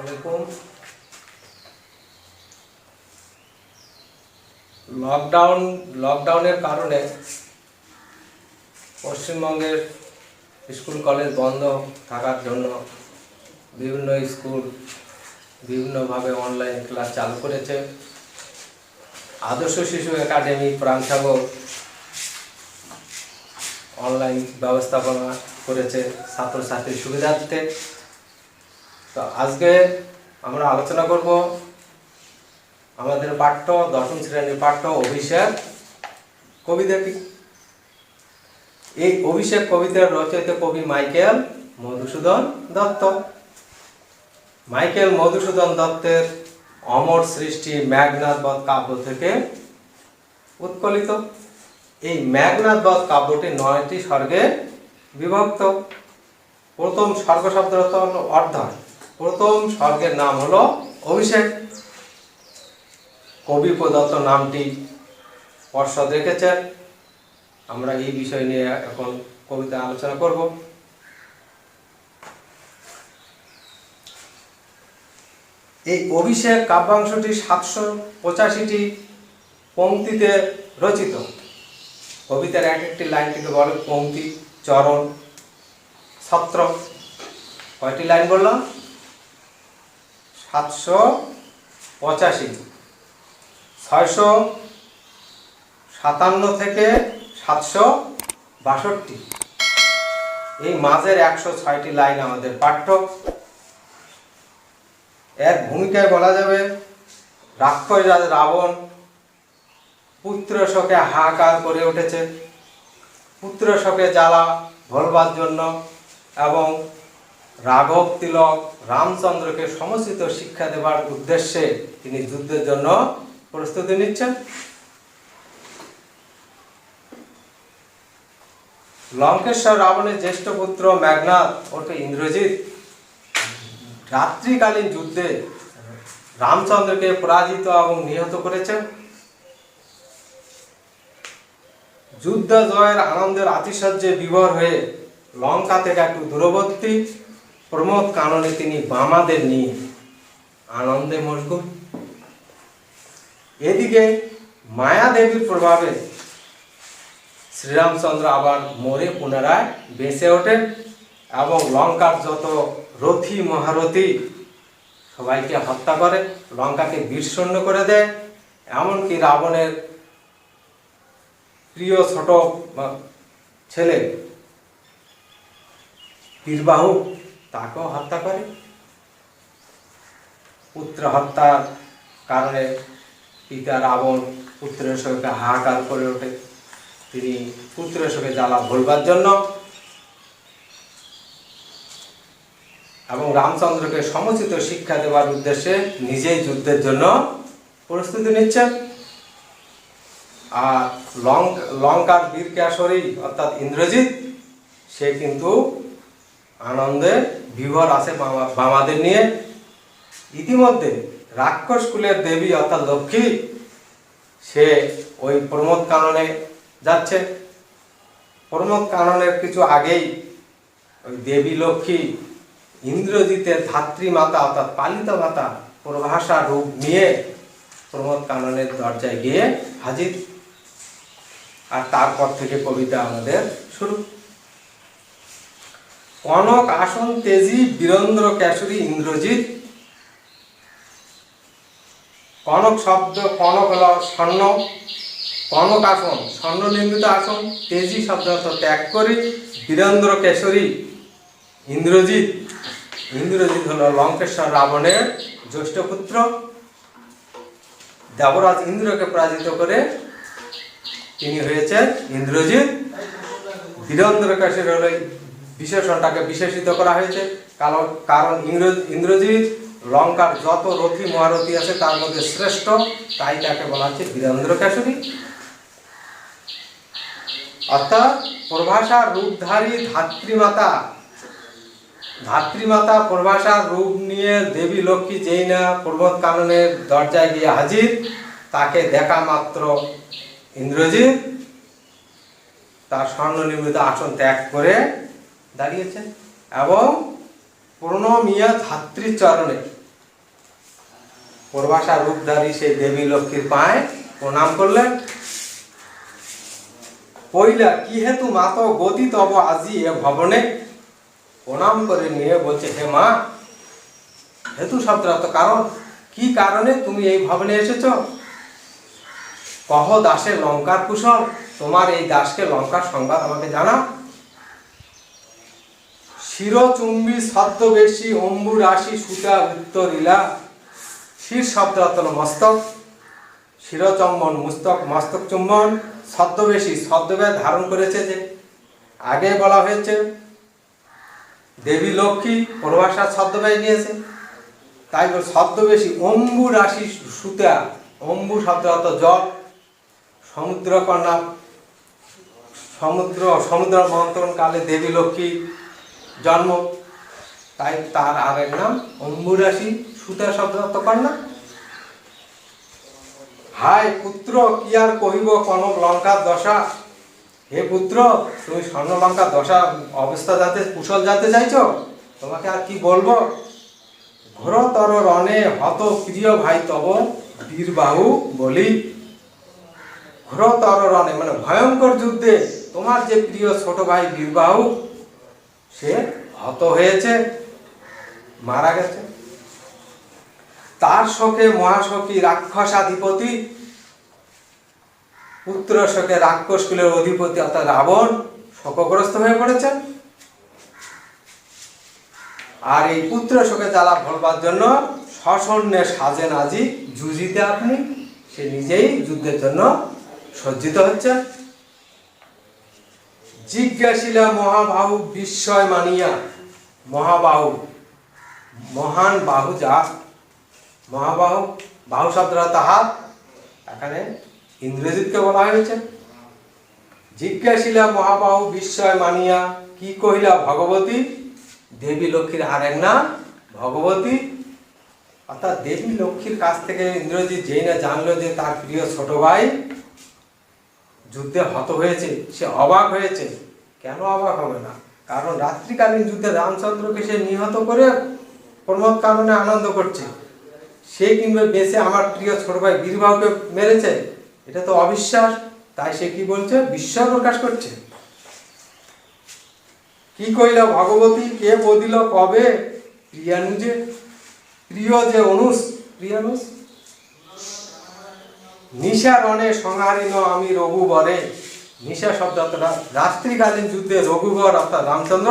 আসসালামু আলাইকুম। লকডাউনের কারণে পশ্চিমবঙ্গের স্কুল কলেজ বন্ধ থাকার জন্য বিভিন্ন স্কুল বিভিন্নভাবে অনলাইন ক্লাস চালু করেছে। আদর্শ শিশু একাডেমি প্রাণসাগর অনলাইন ব্যবস্থাপনা করেছে ছাত্রছাত্রীর সুবিধার্থে। তো আজকে আমরা আলোচনা করব আমাদের পাঠ্য দশম শ্রেণীর পাঠ্য অভিষেক কবিতাটি। এই অভিষেক কবিতার রচয়িতা কবি মাইকেল মধুসূদন দত্ত। মাইকেল মধুসূদন দত্তের অমর সৃষ্টি মেঘনাদ বধ কাব্য থেকে উৎকলিত। এই মেঘনাদ বধ কাব্যটি 9টি স্বর্গে বিভক্ত। প্রথম স্বর্গ শব্দ হল অর্ধয়। প্রথম স্বর্গের নাম হলো অভিষেক। কবি প্রদত্ত নামটি পর্ষদ রেখেছেন। আমরা এই বিষয় নিয়ে এখন কবিতা আলোচনা করব। এই অভিষেক কাব্যাংশটি 785টি পংক্তিতে রচিত। কবিতার এক একটি লাইনটিকে বলে পংক্তি, চরণ, ছত্র। কয়টি লাইন বললাম? 785। 657 থেকে 762। এই মাঝের 106টি লাইন আমাদের পাঠ্য। এর ভূমিকায় বলা যাবে রাক্ষস রাজ রাবণ পুত্র শোকে হাহাকার করে উঠেছে। পুত্র শোকে জ্বালা ভোলবার জন্য এবং রাঘব তিলক রামচন্দ্রকে সমুচিত শিক্ষা দেবার উদ্দেশ্যে তিনি যুদ্ধের জন্য প্রস্তুতি নিচ্ছেন। লঙ্কেশ্বর রাবণের জ্যেষ্ঠ পুত্র মেঘনাদ ওরফে ইন্দ্রজিৎ রাত্রিকালীন যুদ্ধে রামচন্দ্রকে পরাজিত এবং নিহত করেছেন। যুদ্ধ জয়ের আনন্দের আতিশয্যে বিভোর হয়ে লঙ্কা থেকে একটু দূরবর্তী প্রমোদ কাননে তিনি বামাদের নিয়ে আনন্দে মশগুল। এদিকে মায়াদেবীর প্রভাবে শ্রীরামচন্দ্র আবার মরে পুনরায় বেঁচে ওঠেন এবং লঙ্কার যত রথী মহারথী সবাইকে হত্যা করে, লঙ্কাকে বিস্তীর্ণ করে দেয়। এমনকি রাবণের প্রিয় ছোট ছেলে বীরবাহু তাকেও হত্যা করে। পুত্র হত্যার কারণে পিতা রাবণ পুত্রের শোকে হাহাকার করে ওঠে। তিনি পুত্রের শোকে জ্বালা ভোলবার জন্য এবং রামচন্দ্রকে সমুচিত শিক্ষা দেওয়ার উদ্দেশ্যে নিজেই যুদ্ধের জন্য প্রস্তুতি নিচ্ছেন। আর লঙ্কার বীর কেশরী অর্থাৎ ইন্দ্রজিৎ সে কিন্তু আনন্দে বিভোর আছে বামাদের নিয়ে। ইতিমধ্যে রাক্ষস কুলের দেবী অর্থাৎ লক্ষ্মী সে ওই প্রমোদ কাননে যাচ্ছে। প্রমোদ কাননের কিছু আগেই ওই দেবী লক্ষ্মী ইন্দ্রজিতের ধাত্রী মাতা অর্থাৎ পালিত মাতা প্রভাষা রূপ নিয়ে প্রমোদ কাননের দরজায় গিয়ে হাজির। আর তারপর থেকে কবিতা আমাদের শুরু। কনক আসন তেজি বীরেন্দ্র কেশরী ইন্দ্রজিৎ। কনক শব্দ, কনক হল স্বর্ণ, কনক আসন স্বর্ণ নির্মিত আসন, তেজি শব্দ অর্থ ত্যাগ করি, বীরেন্দ্র কেশরী ইন্দ্রজিৎ। ইন্দ্রজিৎ হল লঙ্কেশ্বর রাবণের জ্যেষ্ঠ পুত্র। দেবরাজ ইন্দ্রকে পরাজিত করে তিনি হয়েছেন ইন্দ্রজিৎ। বীরেন্দ্র কেশরী হল বিশেষণটাকে বিশেষিত করা হয়েছে কারণ ইন্দ্রজিৎ লঙ্কার যত রথী মহারথী আছে তার মধ্যে শ্রেষ্ঠ, তাই তাকে বলা হচ্ছে বীরেন্দ্র কেশরী। অর্থাৎ প্রভাষার রূপধারী ধাত্রীমাতা প্রভাষার রূপ নিয়ে দেবী লক্ষ্মী যেই না প্রমোদ কাননের দরজায় গিয়ে হাজির, তাকে দেখা মাত্র ইন্দ্রজিৎ তার স্বর্ণ নির্মিত আসন ত্যাগ করে দাঁড়িয়েছেন এবং প্রণমিয়া ধাত্রীর চরণে পূর্বাশা রূপধারী সেই দেবী লক্ষ্মীর পায়ে প্রণাম করলেন। কইলা কি হেতু মাত গতি তব আজি এ ভবনে, প্রণাম করে নিয়ে বলছে হে মা, হেতু শব্দ কারণ, কি কারণে তুমি এই ভবনে এসেছ? কহ দাসের লঙ্কার কুশল, তোমার এই দাসকে লঙ্কার সংবাদ আমাকে জানা। শিরচুম্বী ছদ্মবেশী অম্বু রাশি সুতা উত্তরিলা, শির শব্দ মস্তক, শিরচম্বন মস্তক, মস্তক চুম্বন, ছদ্মবেশী ছদ্মবেশ ধারণ করেছে, যে আগে বলা হয়েছে দেবী লক্ষ্মী পূর্বাশার ছদ্মবেশ নিয়েছে, তাই ছদ্মবেশী অম্বু রাশি সুতা, অম্বু শব্দ জল, সমুদ্র কন্যা, সমুদ্র মন্থন কালে দেবী লক্ষ্মী জন্ম, তাই তার আরেক নাম অম্বু রাশি সুতা শব্দ কন্যা। হায় পুত্র কি আর কহিব কনক লঙ্কার দশা, হে পুত্র তুমি স্বর্ণ লঙ্কার দশা অবস্থা যাতে কুশল জানতে চাইছো, তোমাকে আর কি বলবো। ঘোরতর রণে হত প্রিয় ভাই তব বীরবাহু বলি, ঘোরতর রণে মানে ভয়ঙ্কর যুদ্ধে তোমার যে প্রিয় ছোট ভাই বীরবাহু সে হত হয়েছে, মারা গেছে। তার শোকে মহাশোকী রাক্ষসাধিপতি, পুত্র শোকে রাক্ষস কুলের অধিপতি অর্থাৎ রাবণ শোকগ্রস্ত হয়ে পড়েছে। আর এই পুত্র শোকে জ্বালা ভোলবার জন্য সসৈন্যে সাজেন আজি যুজিতে আপনি, সে নিজেই যুদ্ধের জন্য সজ্জিত হচ্ছে। জিজ্ঞাসিলা মহাবাহু বিস্ময় মানিয়া, মহাবাহু মহান বাহু যা, মহাবাহু বাহু শব্দটা হাত, এখানে ইন্দ্রজিৎকে বলা হয়েছে। জিজ্ঞাসিলা মহাবাহু বিস্ময় মানিয়া, কি কহিলা ভগবতী, দেবী লক্ষ্মীর আরেক নাম ভগবতী, অর্থাৎ দেবী লক্ষ্মীর কাছ থেকে ইন্দ্রজিৎ যেই না জানলো যে তার প্রিয় ছোট ভাই যুদ্ধে হত হয়েছে, সে অবাক হয়েছে। কেন অবাক হবে না? কারণ রাত্রিকালীন যুদ্ধে রামচন্দ্রকে সে নিহত করে প্রমোদ কারণে আনন্দ করছে, সে কিংবা বেঁচে আমার প্রিয় ছোট ভাই বীরবাহুকে মেরেছে, এটা তো অবিশ্বাস। তাই সে কি বলছে, বিস্ময় প্রকাশ করছে। কি কইলা ভগবতী কে বদিল কবে, প্রিয়ানুজে, প্রিয় যে অনুষ, প্রিয়ানুষ নিশা রণে সংহারিণ আমি রঘুবরে, নিশা শব্দটা রাত্রিকালীন যুদ্ধে রঘুবর অর্থাৎ রামচন্দ্র,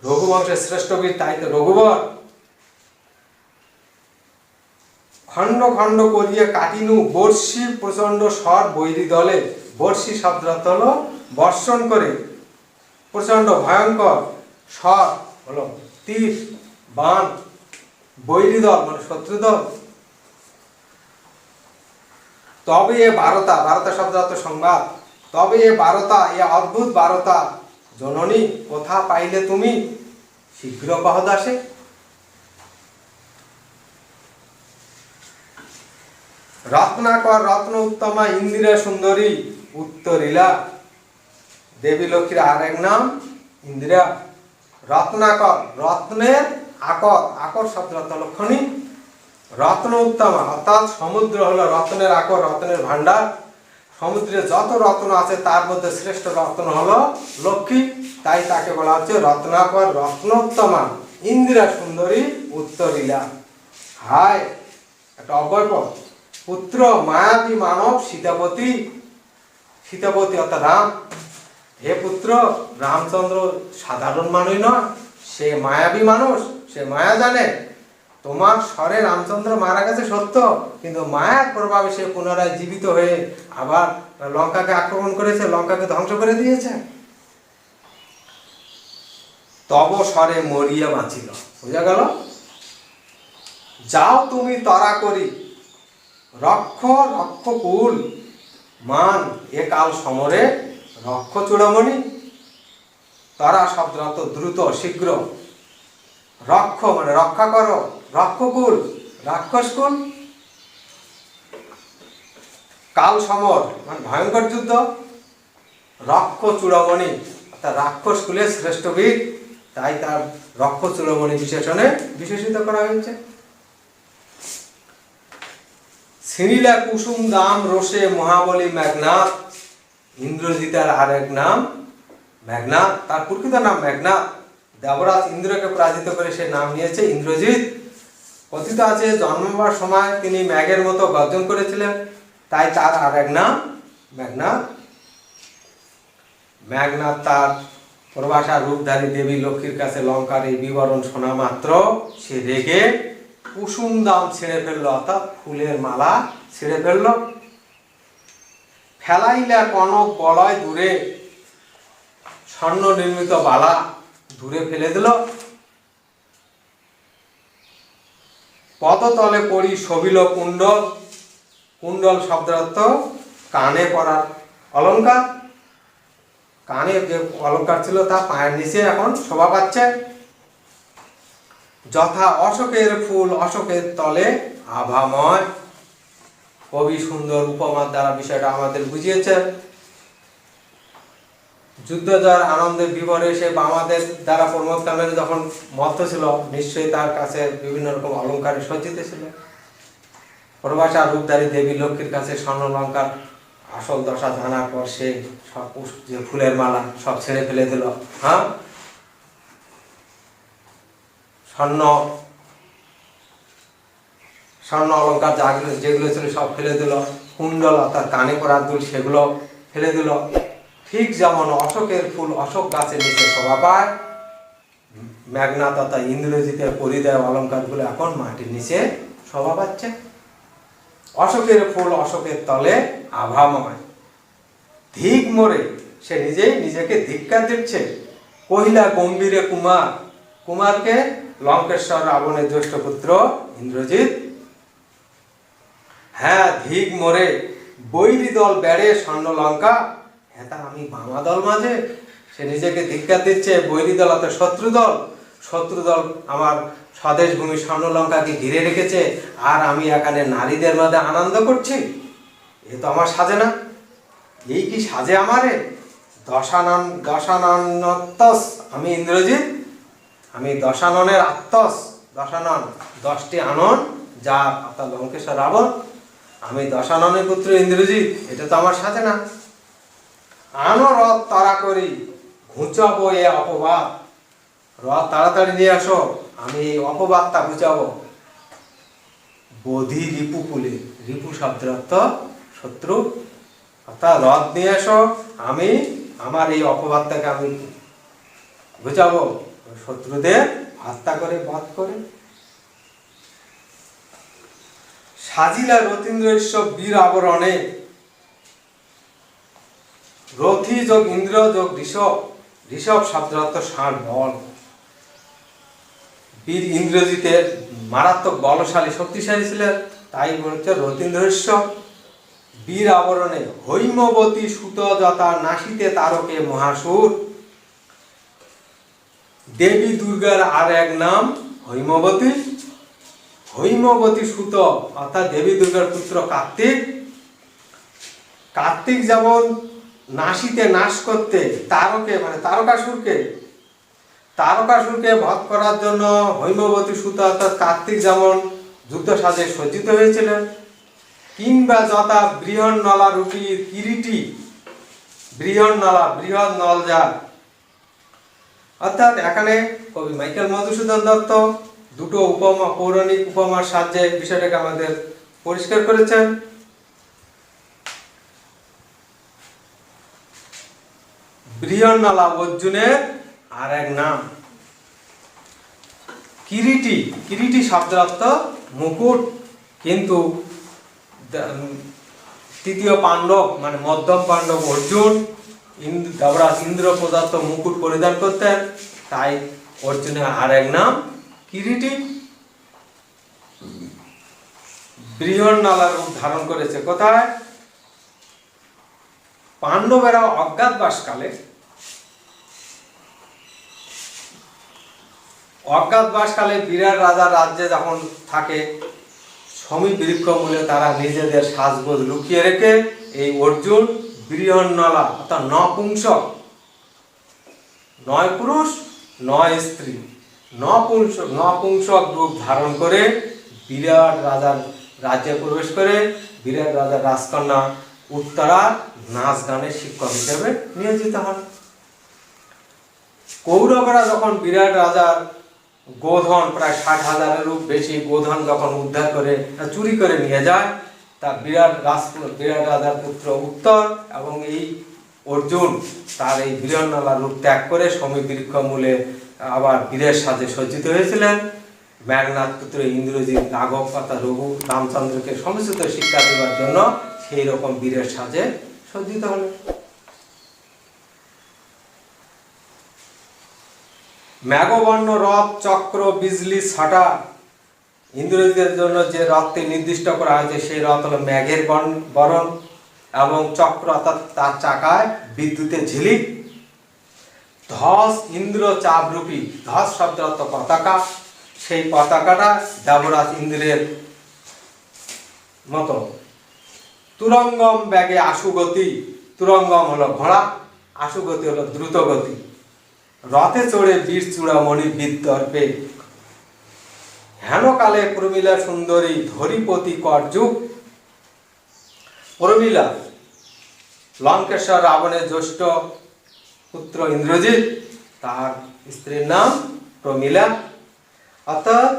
রঘুবংশের শ্রেষ্ঠ বীর, তাই তো রঘুবর, খণ্ড খণ্ড করিয়া কাটিনু বর্ষি প্রচন্ড স্বর বৈরী দলে, বর্ষি শব্দ হলো বর্ষণ করে, প্রচন্ড ভয়ঙ্কর, স্বর হলো তীর বাণ, বৈরী দল মানে শত্রু দল। তবে এ বারতা, বারতা শব্দ সংবাদ, তবে এ বারতা, এ অদ্ভুত বারতা জননী কোথা পাইলে তুমি, শীঘ্র কহ দাসে। রত্নাকর রত্ন উত্তমা ইন্দিরা সুন্দরী উত্তরিলা, দেবী লক্ষ্মীর আর এক নাম ইন্দিরা। রত্নাকর রত্নের আকর, আকর শব্দ লক্ষণী, রত্ন উত্তমা অর্থাৎ সমুদ্র হলো রত্নের আকর, রত্নের ভান্ডার, সমুদ্রে যত রত্ন আছে তার মধ্যে শ্রেষ্ঠ রত্ন হলো লক্ষ্মী, তাই তাকে বলা হচ্ছে রত্নাকর রত্নোত্তমা ইন্দিরা সুন্দরী উত্তরিলা। হায় একটা অব্যয় পদ, পুত্র মায়াবী মানব সীতাপতি, সীতাপতি অর্থাৎ রাম, হে পুত্র রামচন্দ্র সাধারণ মানুষ নয়, সে মায়াবী মানুষ, সে মায়া জানে। তোমার স্বরে রামচন্দ্র মারা গেছে সত্য, কিন্তু মায়ার প্রভাবে সে পুনরায় জীবিত হয়ে আবার লঙ্কাকে আক্রমণ করেছে, লঙ্কাকে ধ্বংস করে দিয়েছে। তব স্বরে মরিয়া বাঁচিল, বুঝা গেল। যাও তুমি তরা করি রক্ষ রক্ষকুল মান, এ কাল সমরে রক্ষ চূড়ামণি। তরা শব্দ দ্রুত শীঘ্র, রক্ষ মানে রক্ষা করো, রক্ষকুল রাক্ষসকুল, কাল সমর মানে ভয়ঙ্কর যুদ্ধ, রক্ষ চূড়ামণি অর্থাৎ রাক্ষস কুলের শ্রেষ্ঠ বীর, তাই তার রক্ষ চূড়ামণি বিশেষণে বিশেষিত করা হয়েছে। সিনিলা কুসুম দাম রোষে মহাবলী মেঘনাথ। ইন্দ্রজিতের আরেক নাম মেঘনাথ, তার প্রকৃত নাম মেঘনাথ। দেবরাজ ইন্দ্রকে পরাজিত করে সে নাম নিয়েছে ইন্দ্রজিৎ। কথিত আছে জন্মাবার সময় তিনি মেঘের মতো গর্জন করেছিলেন, তাই তার আরেক নাম মেঘনাথ। মেঘনাথ তার প্রভাষা রূপধারী দেবী লক্ষ্মীর কাছে লঙ্কার এই বিবরণ শোনা মাত্র সে রেগে কুসুম দাম ছিঁড়ে ফেললো, অর্থাৎ ফুলের মালা ছিঁড়ে ফেললো। ফেলাইলা কনক বলয় দূরে, স্বর্ণ নির্মিত বালা দূরে ফেলে দিল। পদতলে পড়ি শোভিল কুণ্ডল। কুণ্ডল শব্দার্থ কানে পরার অলঙ্কার। কানে যে অলঙ্কার ছিল তা পায়ের নিচে এখন শোভা পাচ্ছে। যথা অশোকের ফুল অশোকের তলে আভাময়। কবি সুন্দর উপমার দ্বারা বিষয়টা আমাদের বুঝিয়েছেন। যুদ্ধ জয়ের আনন্দের বিবরে সে বামাদের দ্বারা প্রমোদকামের যখন মত্ত ছিল, নিশ্চয়ই তার কাছে বিভিন্ন রকম অলঙ্কারে সজ্জিত ছিল। প্রভাষা রূপধারী দেবী লক্ষ্মীর কাছে স্বর্ণলঙ্কার আসল দশা জানার পর সে সব যে ফুলের মালা সব ছেড়ে ফেলে দিল। হ্যাঁ, স্বর্ণ অলঙ্কার যেগুলো ছিল সব ফেলে দিল। কুণ্ডল অর্থাৎ কানে পরার দুল সেগুলো ফেলে দিল। ঠিক যেমন অশোকের ফুল অশোক গাছের নিচে শোভা পায়, মেঘনাথ অর্থাৎ ইন্দ্রজিতের পরিধেয় অলঙ্কারগুলো এখন মাটির নিচে শোভা পাচ্ছে। অশোকের ফুল অশোকের তলে আভাময়। ধিক মোরে, সে নিজেই নিজেকে ধিক্কার দিচ্ছে। কহিলা গম্ভীরে কুমার, কুমারকে লঙ্কেশ্বর রাবণের জ্যেষ্ঠ পুত্র ইন্দ্রজিৎ। হ্যাঁ, ধিক মোরে বৈরী দল বেড়ে স্বর্ণলঙ্কা। হ্যাঁ, তা আমি বামা দল মাঝে, সে নিজেকে ধিক্কার দিচ্ছে। বৈরী দল অর্থাৎ শত্রু দল আমার স্বদেশ ভূমি স্বর্ণলঙ্কাকে ঘিরে রেখেছে, আর আমি এখানে নারীদের মধ্যে আনন্দ করছি। এ তো আমার সাজে না। এই কি সাজে আমারে? দশাননত্তস, আমি ইন্দ্রজিৎ, আমি দশাননের আত্মস। দশানন 10টি আনন যার, অর্থাৎ লঙ্কেশ্বর রাবণ। আমি দশাননের পুত্র ইন্দ্রজিৎ, এটা তো আমার সাজে না। আনো রথ তাড়া করি, ঘুচাবো এ অপবাদ। রথ তাড়াতাড়ি নিয়ে আসো, আমি এই অপবাদটা ঘুচাবো। বোধি রিপু কুলে, রিপু শব্দের অর্থ শত্রু, অর্থাৎ রথ নিয়ে আসো, আমি আমার এই অপবাদটাকে আমি ঘুচাবো, শত্রুদের হত্যা করে বধ করে। সাজিলা রথীন্দ্র ঈশ্বর বীর আবরণে। রথী যোগ ইন্দ্র যোগ ঋষভ, ঋষভ শব্দের অর্থ ষাঁড় বল। বীর ইন্দ্রজিতের মারাত্মক বলশালী শক্তিশালী ছিলেন, তাই বলছে রথীন্দ্রেশ্বর। বীর আবরণে হৈমবতী সুত যথা নাসিতে তারকে মহাসুর। দেবী দুর্গার আর এক নাম হৈমবতী। হৈমবতী সুত অর্থাৎ দেবী দুর্গার পুত্র কার্তিক। কার্তিক যেমন নাসিতে নাশ করতে তারকে মানে তারকাসুরকে বধ করার জন্য হৈমবতী সুত অর্থাৎ কার্তিক যেমন যুদ্ধ সাজে সজ্জিত হয়েছিলেন, কিংবা যথা বৃহৎ নলা রূপী কিরীটি, বৃহৎ নলা বৃহৎ নলজার। অর্থাৎ এখানে কবি মাইকেল মধুসূদন দত্ত দুটো উপমা, পৌরাণিক উপমার সাহায্যে বিষয়টাকে আমাদের পরিষ্কার করেছেন। বৃহন্নলা অর্জুনের আর এক নাম। কিরীটি, কিরীটি শব্দের অর্থ মুকুট, কিন্তু তৃতীয় পাণ্ডব মানে মধ্যম পাণ্ডব অর্জুন দেবরাজ ইন্দ্র প্রদত্ত মুকুট পরিধান করতেন, তাই অর্জুনের আর এক নাম কিরীটি। বৃহন্নলার রূপ ধারণ করেছে কোথায়? পাণ্ডবেরা অজ্ঞাতবাসকালে বিরাট রাজার রাজ্যে যখন থাকে, সমী বৃক্ষ মূলে তারা নিজেদের সাজগোজ লুকিয়ে রেখে এই অর্জুন বৃহন্নলা অর্থাৎ নপুংসক, 9 পুরুষ 9 স্ত্রী, নপুংসক রূপ ধারণ করে বিরাট রাজার রাজ্যে প্রবেশ করে বিরাট রাজার রাজকন্যা উত্তরা নাচ গানের শিক্ষক হিসেবে নিয়োজিত হন। কৌরবরা যখন বিরাট রাজার গোধন প্রায় 60,000-এরও বেশি গোধন যখন উদ্ধার করে চুরি করে নিয়ে যায়, তা বিরাট রাজার পুত্র উত্তর এবং এই অর্জুন তার এই বীরন্নলা রূপ ত্যাগ করে সমবৃক্ষ মূলে আবার বীরের সাজে সজ্জিত হয়েছিলেন। মেঘনাদ পুত্র ইন্দ্রজিৎ রাঘব তথা রঘু রামচন্দ্রকে সমুচিত শিক্ষা দেওয়ার জন্য সেই রকম বীরের সাজে সজ্জিত হলেন। মেঘবর্ণ রথ চক্র বিজলি ছাটা, ইন্দ্রজিতের জন্য যে রথটি নির্দিষ্ট করা হয়েছে সেই রথ হলো মেঘের বরণ এবং চক্র অর্থাৎ তার চাকায় বিদ্যুতের ঝিলিক। ধ্বজ ইন্দ্র চাপরূপী, ধ্বজ শব্দ অর্থ পতাকা, সেই পতাকাটা দেবরাজ ইন্দ্রের মতো। তুরঙ্গম ব্যাগে আশুগতি, তুরঙ্গম হলো ঘোড়া, আশুগতি হলো দ্রুত গতি। রথে চড়ে বীর চূড়ামণি বিদ্যর্পে, হেনকালে প্রমীলা সুন্দরী ধরিপতি করযুগ। প্রমীলা লঙ্কেশ্বর রাবণের জ্যেষ্ঠ পুত্র ইন্দ্রজিৎ, তার স্ত্রীর নাম প্রমীলা। অর্থাৎ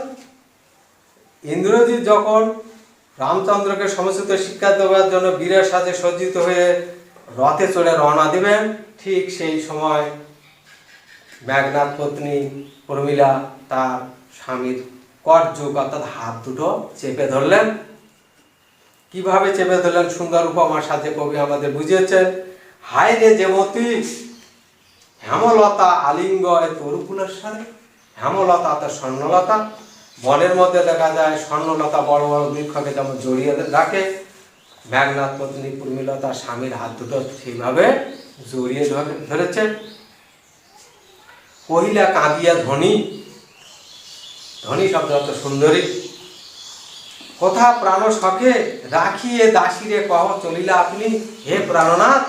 ইন্দ্রজিৎ যখন রামচন্দ্রকে সমুচিত শিক্ষা দেওয়ার জন্য বীরের সাথে সজ্জিত হয়ে রথে চড়ে রওনা দিবেন, ঠিক সেই সময় মেঘনাদ পত্নী প্রমীলা তার স্বামীর করযুগ অর্থাৎ হাত দুটো চেপে ধরলেন। কিভাবে চেপে ধরলেন সুন্দর উপমার সাথে কবি আমাদের বুঝিয়েছেন। হায় রে যেমতি হেমলতা আলিঙ্গ তরুকুলের সাথে, হেমলতা অর্থাৎ স্বর্ণলতা, বনের মধ্যে দেখা যায় স্বর্ণলতা বড় বড় বৃক্ষকে যেমন জড়িয়ে রাখে, মেঘনাদ পত্নী প্রমীলা তার স্বামীর হাত দুটো সেইভাবে জড়িয়ে ধরেছেন। কহিলা কাঁদিয়া ধনী, ধনী শব্দ অর্থ সুন্দরী। কোথা প্রাণ শখে রাখিয়ে দাসীরে কহ চলিলা আপনি, হে প্রাণনাথ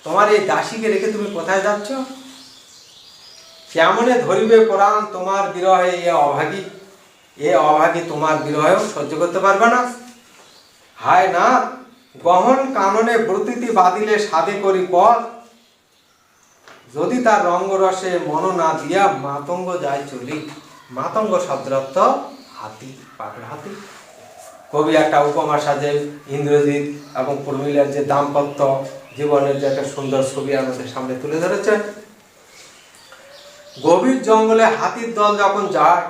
তোমার এই দাসীকে রেখে তুমি কোথায় যাচ্ছ? কেমনে ধরিবে প্রাণ তোমার বিরহে, এ অভাগী তোমার বিরহেও সহ্য করতে পারবে না। হায় না গহন কাননে ব্রতিতি বাদিলে সাধে করি পথ, যদি তার রঙ্গরসে মন না দিয়া মাতঙ্গ যায় চলি। মাতঙ্গ শব্দার্থ হাতি, পাগলা হাতি। কবি একটা উপমা সাজে ইন্দ্রজিৎ এবং প্রমীলার যে দাম্পত্য জীবনের যে একটা সুন্দর ছবি আমাদের সামনে তুলে ধরেছেন। গভীর জঙ্গলে হাতির দল যখন যায়,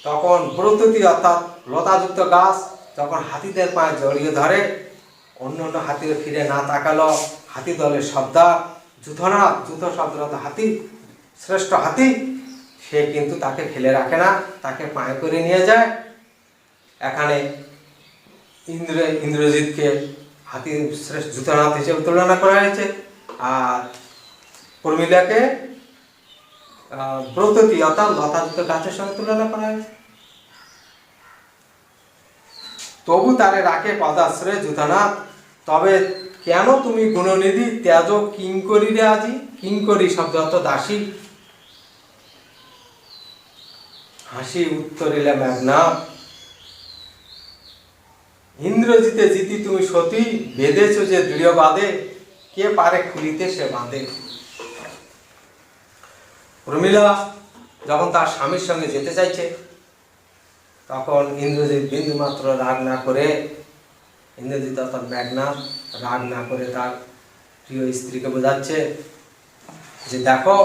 তখন ব্রততি অর্থাৎ লতাযুক্ত গাছ যখন হাতিদের পায়ে জড়িয়ে ধরে, অন্য অন্য হাতির ফিরে না তাকালো, হাতি দলের সর্দার যুথনাথ, যুথ শব্দ হাতি, শ্রেষ্ঠ হাতি, সে কিন্তু তাকে ফেলে রাখে না, তাকে পায়ে করে নিয়ে যায়। এখানে ইন্দ্রজিৎকে হাতি শ্রেষ্ঠ যুথনাথ হিসেবে তুলনা করা হয়েছে, আর প্রমীলাকে ব্রততি অর্থাৎ লতাযুক্ত গাছের সঙ্গে তুলনা করা হয়েছে। তবু তারে রাখে পদাশ্রয় যুথনাথ, তবে কেন তুমি গুণনিধি ত্যাজ কিঙ্করি রে আজি। কিঙ্করি শব্দ অর্থ দাসী। হাসি উত্তরিলে মেঘনাদ, ইন্দ্রজিতে জিতি তুমি সতী, বেঁধেছ যে দৃঢ় বাঁধে, কে পারে খুলিতে সে বাঁধে। প্রমীলা যখন তার স্বামীর সঙ্গে যেতে চাইছে, তখন ইন্দ্রজিৎ বিন্দু মাত্র রাগ না করে, ইন্দ্রজিৎ অর্থাৎ মেঘনাদ রাগ না করে তার প্রিয় স্ত্রীকে বোঝাচ্ছে যে দেখো,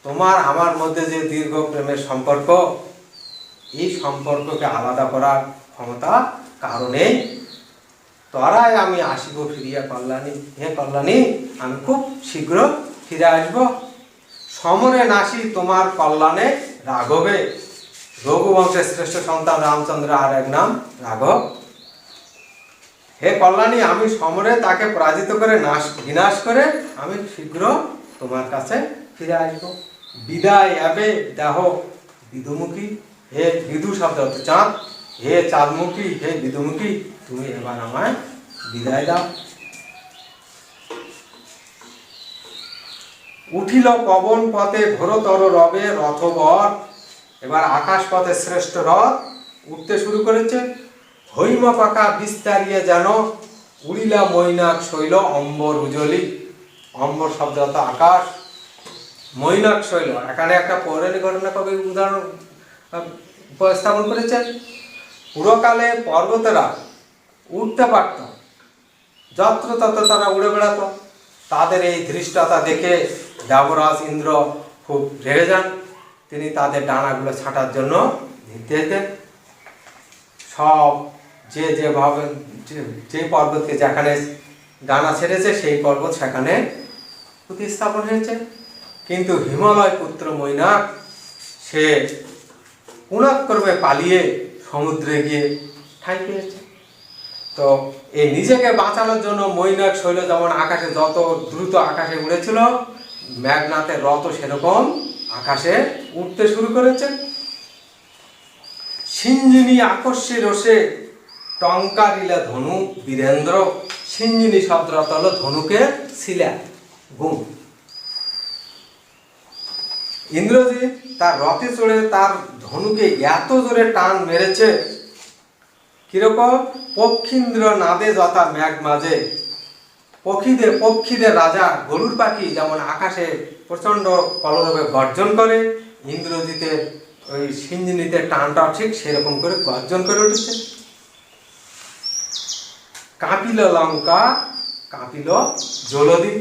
তোমার আমার মধ্যে যে দীর্ঘ প্রেমের সম্পর্ক, এই সম্পর্ককে আলাদা করার ক্ষমতা কারণেই তরাই আমি আসিব ফিরিয়া কল্যাণী। হে কল্যাণী, আমি খুব শীঘ্র ফিরে আসব। সমরে নাসি তোমার কল্যাণে রাঘবে, রঘুবংশের শ্রেষ্ঠ সন্তান রামচন্দ্র আর এক নাম রাঘব। হে কল্যাণী, আমি সমরে তাকে পরাজিত করে বিনাশ করে আমি শীঘ্র তোমার কাছে ফিরে আসব। বিদায় আবে দেহ বিদুমুখী, হে বিদু শব্দ অর্থ চাঁদ, হে চাঁদমুখী, হে বিদুমুখী, তুমি এবার আমায় বিদায় দাও। উঠিল পবন পথে ঘোরতর রবে রথবর, এবার আকাশ পথে শ্রেষ্ঠ রথ উঠতে শুরু করেছে। হৈম পাকা বিস্তারিয়ে যেন উড়িলা মৈনাক শৈল অম্বর উজলি। অম্বর শব্দ অর্থ আকাশ, মৈনাক শৈল এখানে একটা পৌরাণিক ঘটনা কবি উদাহরণ উপস্থাপন করেছেন। পুরকালে পর্বতেরা উঠতে পারত, যত্রতত্র তারা উড়ে বেড়াতো। তাদের এই ধৃষ্টতা দেখে দেবরাজ ইন্দ্র খুব রেগে যান। তিনি তাদের ডানাগুলো ছাঁটার জন্য ধীরতে যেতেন। সব যেভাবে যে পর্বতকে যেখানে ডানা ছেড়েছে সেই পর্বত সেখানে প্রতিস্থাপন হয়েছে। কিন্তু হিমালয় পুত্র মৈনাক সে পুনঃক্রমে পালিয়ে সমুদ্রে গিয়ে ঠাঁই পেয়েছে। তো এই নিজেকে বাঁচানোর জন্য মৈনাক শৈল যেমন আকাশে যত দ্রুত আকাশে উড়েছিল, মেঘনাথের রথ সেরকম আকাশে উঠতে শুরু করেছে। সিঞ্জিনী আকস্যে রসে টঙ্কারিলা ধনু বীরেন্দ্র। সিঞ্জিনী শব্দটা হলো ধনুকে শিলা গুণ। ইন্দ্রজিৎ তার রথে চড়ে তার ধনুকে এত জোরে টান মেরেছে, কিরকম পক্ষীন্দ্র নাদে যথা মেঘ মাঝে। পক্ষীদের রাজা গরুর পাখি যেমন আকাশে প্রচন্ড কলরবে গর্জন করে, ইন্দ্রজিতের ওই সিঞ্জিনীতে টানটা ঠিক সেরকম করে গর্জন করে উঠেছে। কাঁপিল লঙ্কা কাঁপিল জলদি,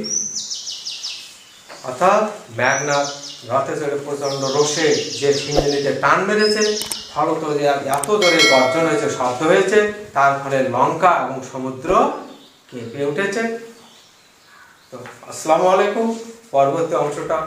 অর্থাৎ মেঘনাথ রথে চড়ে প্রচন্ড রোষে যে সিঞ্জিনীতে টান মেরেছে, ফলত যে এত জোরে গর্জন হয়েছে, শব্দ হয়েছে, তার ফলে লঙ্কা এবং সমুদ্র কেঁপে উঠেছে। তো আসসালামু আলাইকুম। পরবর্তী অংশটা